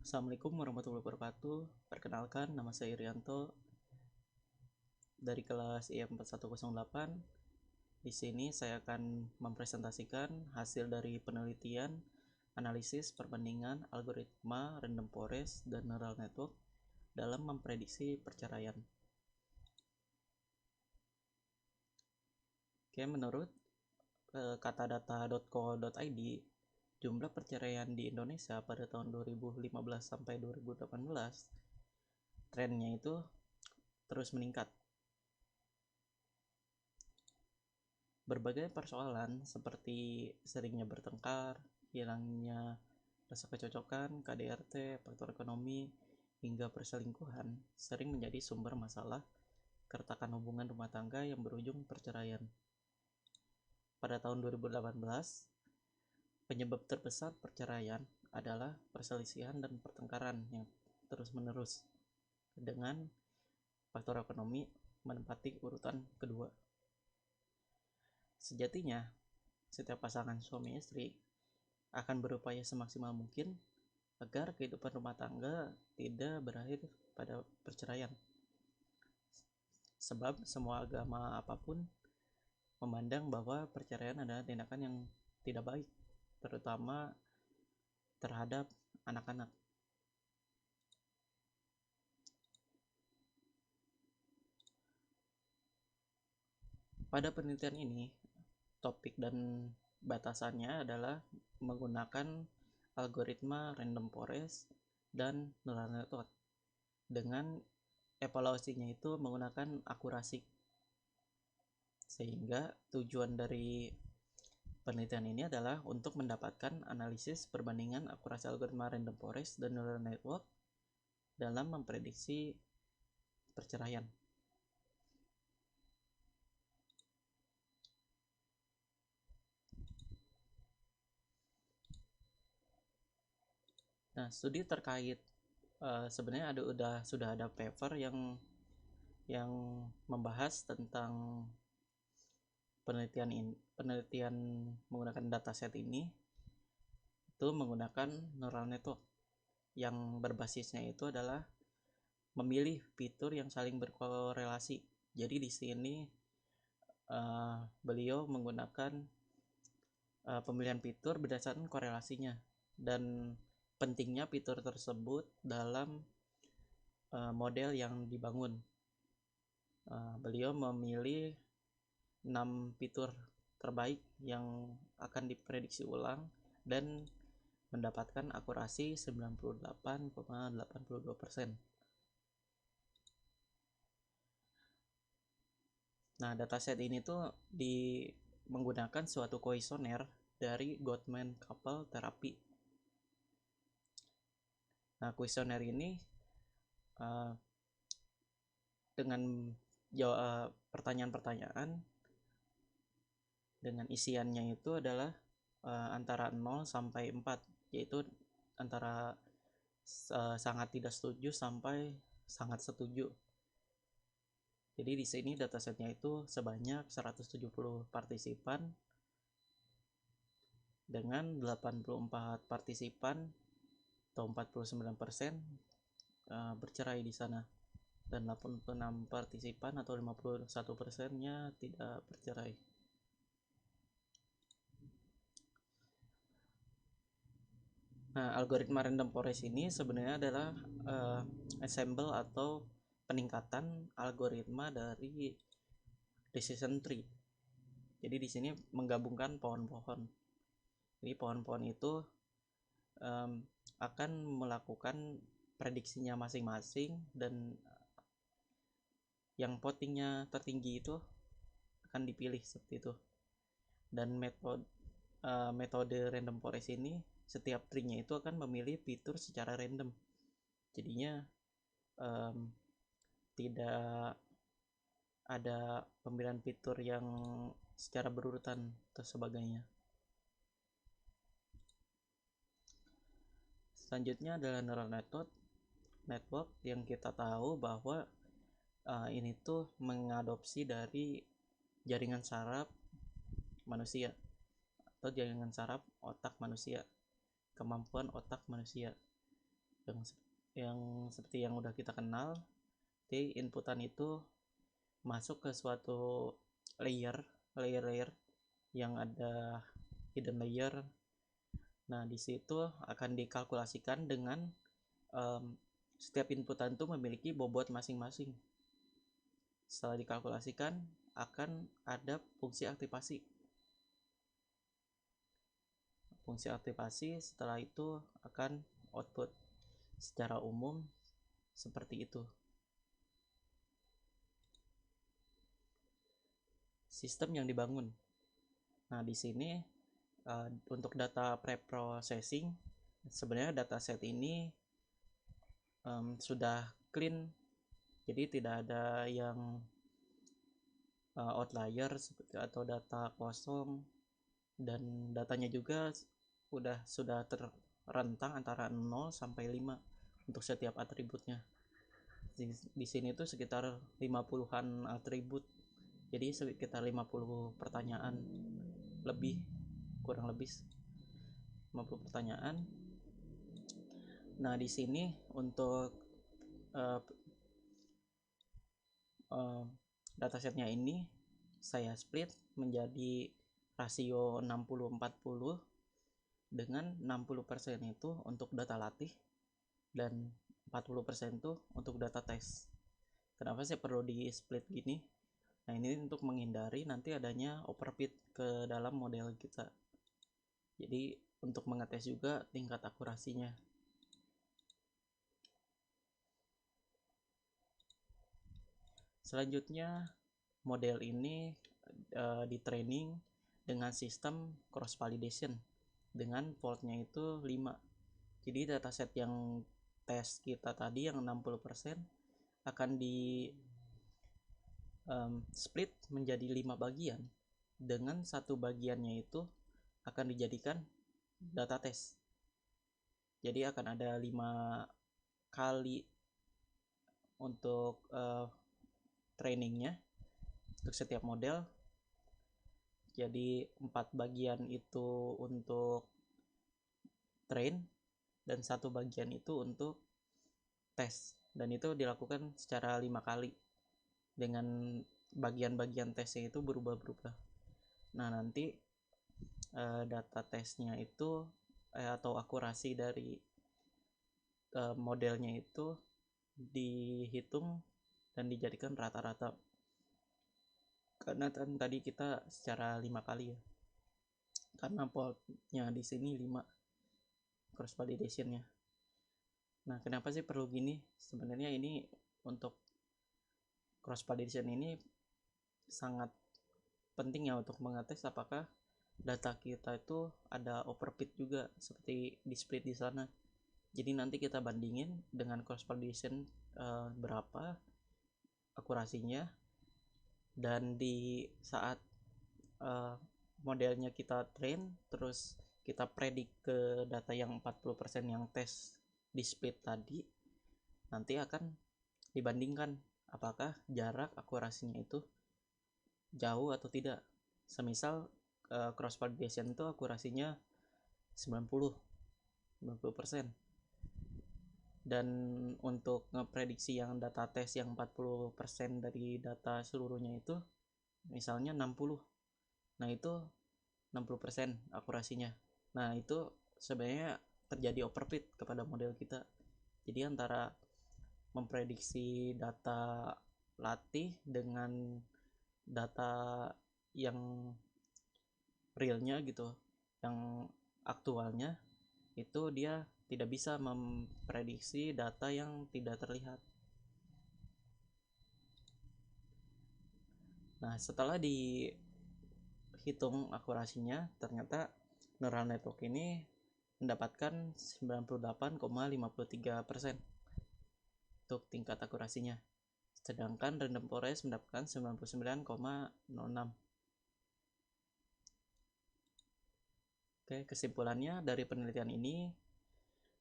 Assalamualaikum warahmatullahi wabarakatuh. Perkenalkan, nama saya Irianto dari kelas IM4108. Di sini saya akan mempresentasikan hasil dari penelitian analisis perbandingan algoritma random forest dan neural network dalam memprediksi perceraian. Oke, menurut katadata.co.id, jumlah perceraian di Indonesia pada tahun 2015 sampai 2018 trennya itu terus meningkat. Berbagai persoalan seperti seringnya bertengkar, hilangnya rasa kecocokan, KDRT, faktor ekonomi, hingga perselingkuhan sering menjadi sumber masalah keretakan hubungan rumah tangga yang berujung perceraian. Pada tahun 2018, penyebab terbesar perceraian adalah perselisihan dan pertengkaran yang terus-menerus, dengan faktor ekonomi menempati urutan kedua. Sejatinya, setiap pasangan suami istri akan berupaya semaksimal mungkin agar kehidupan rumah tangga tidak berakhir pada perceraian. Sebab semua agama apapun memandang bahwa perceraian adalah tindakan yang tidak baik, terutama terhadap anak-anak. Pada penelitian ini, topik dan batasannya adalah menggunakan algoritma random forest dan neural network, dengan evaluasinya itu menggunakan akurasi. Sehingga tujuan dari penelitian ini adalah untuk mendapatkan analisis perbandingan akurasi algoritma random forest dan neural network dalam memprediksi perceraian. Nah, studi terkait sebenarnya sudah ada paper yang membahas tentang penelitian menggunakan dataset ini, itu menggunakan neural network yang berbasisnya itu adalah memilih fitur yang saling berkorelasi. Jadi di sini beliau menggunakan pemilihan fitur berdasarkan korelasinya dan pentingnya fitur tersebut dalam model yang dibangun. Beliau memilih 6 fitur terbaik yang akan diprediksi ulang dan mendapatkan akurasi 98,82%. Nah, dataset ini tuh menggunakan suatu kuesioner dari Gottman-Couple Therapy. Nah, kuesioner ini dengan pertanyaan-pertanyaan dengan isiannya itu adalah antara 0 sampai 4, yaitu antara sangat tidak setuju sampai sangat setuju. Jadi di sini datasetnya itu sebanyak 170 partisipan dengan 84 partisipan atau 49% bercerai di sana, dan 86 partisipan atau 51%-nya tidak bercerai. Nah, algoritma random forest ini sebenarnya adalah ensemble atau peningkatan algoritma dari decision tree. Jadi di sini menggabungkan pohon-pohon. Jadi pohon-pohon itu akan melakukan prediksinya masing-masing, dan yang votingnya tertinggi itu akan dipilih seperti itu. Dan metode random forest ini, setiap tree-nya itu akan memilih fitur secara random. Jadinya tidak ada pemilihan fitur yang secara berurutan atau sebagainya. Selanjutnya adalah neural network yang kita tahu bahwa ini tuh mengadopsi dari jaringan saraf manusia atau jaringan saraf otak manusia, kemampuan otak manusia. yang seperti yang udah kita kenal. Di inputan itu masuk ke suatu layer yang ada hidden layer. Nah, di situ akan dikalkulasikan dengan setiap inputan itu memiliki bobot masing-masing. Setelah dikalkulasikan akan ada fungsi aktivasi. Fungsi aktivasi setelah itu akan output. Secara umum seperti itu. Sistem yang dibangun. Nah, di sini untuk data preprocessing, sebenarnya dataset ini sudah clean, jadi tidak ada yang outlier atau data kosong, dan datanya juga sudah terrentang antara 0 sampai 5 untuk setiap atributnya. Di sini tuh sekitar 50-an atribut, jadi sekitar 50 pertanyaan lebih, kurang lebih 50 pertanyaan. Nah, di sini untuk datasetnya ini saya split menjadi rasio 60-40, dengan 60% itu untuk data latih dan 40% itu untuk data tes. Kenapa sih perlu di split gini? Nah, ini untuk menghindari nanti adanya overfit ke dalam model kita. Jadi untuk mengetes juga tingkat akurasinya. Selanjutnya, model ini di training dengan sistem cross validation dengan faultnya itu 5. Jadi dataset yang tes kita tadi yang 60% akan di split menjadi 5 bagian, dengan satu bagiannya itu akan dijadikan data tes. Jadi akan ada 5 kali untuk trainingnya untuk setiap model. Jadi 4 bagian itu untuk train dan satu bagian itu untuk tes, dan itu dilakukan secara 5 kali dengan bagian-bagian tesnya itu berubah-berubah. Nah, nanti data tesnya itu atau akurasi dari modelnya itu dihitung dan dijadikan rata-rata, karena kan tadi kita secara 5 kali ya, karena faultnya di sini 5 cross validationnya. Nah, kenapa sih perlu gini? Sebenarnya ini untuk cross validation ini sangat penting ya untuk mengetes apakah data kita itu ada overfit juga seperti di split di sana. Jadi nanti kita bandingin dengan cross validation berapa akurasinya, dan di saat modelnya kita train terus kita predik ke data yang 40% yang tes di split tadi, nanti akan dibandingkan apakah jarak akurasinya itu jauh atau tidak. Semisal cross validation itu akurasinya 90%, dan untuk ngeprediksi yang data tes yang 40% dari data seluruhnya itu misalnya 60. Nah, itu 60% akurasinya. Nah, itu sebenarnya terjadi overfit kepada model kita. Jadi antara memprediksi data latih dengan data yang realnya gitu, yang aktualnya, itu dia tidak bisa memprediksi data yang tidak terlihat. Nah, setelah dihitung akurasinya, ternyata neural network ini mendapatkan 98,53% untuk tingkat akurasinya, sedangkan random forest mendapatkan 99,06. Oke, kesimpulannya dari penelitian ini,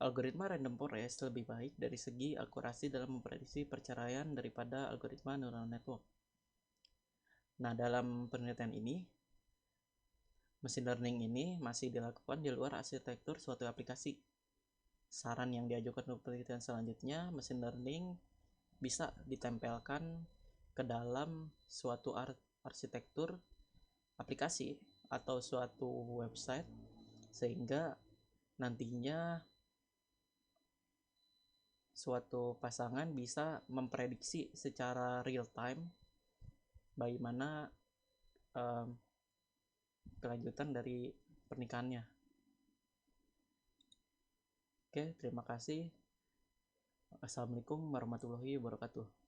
algoritma random forest lebih baik dari segi akurasi dalam memprediksi perceraian daripada algoritma neural network. Nah, dalam penelitian ini, machine learning ini masih dilakukan di luar arsitektur suatu aplikasi, saran yang diajukan untuk penelitian selanjutnya, mesin learning bisa ditempelkan ke dalam suatu arsitektur aplikasi atau suatu website, sehingga nantinya suatu pasangan bisa memprediksi secara real time bagaimana kelanjutan dari pernikahannya. Oke, terima kasih. Assalamualaikum warahmatullahi wabarakatuh.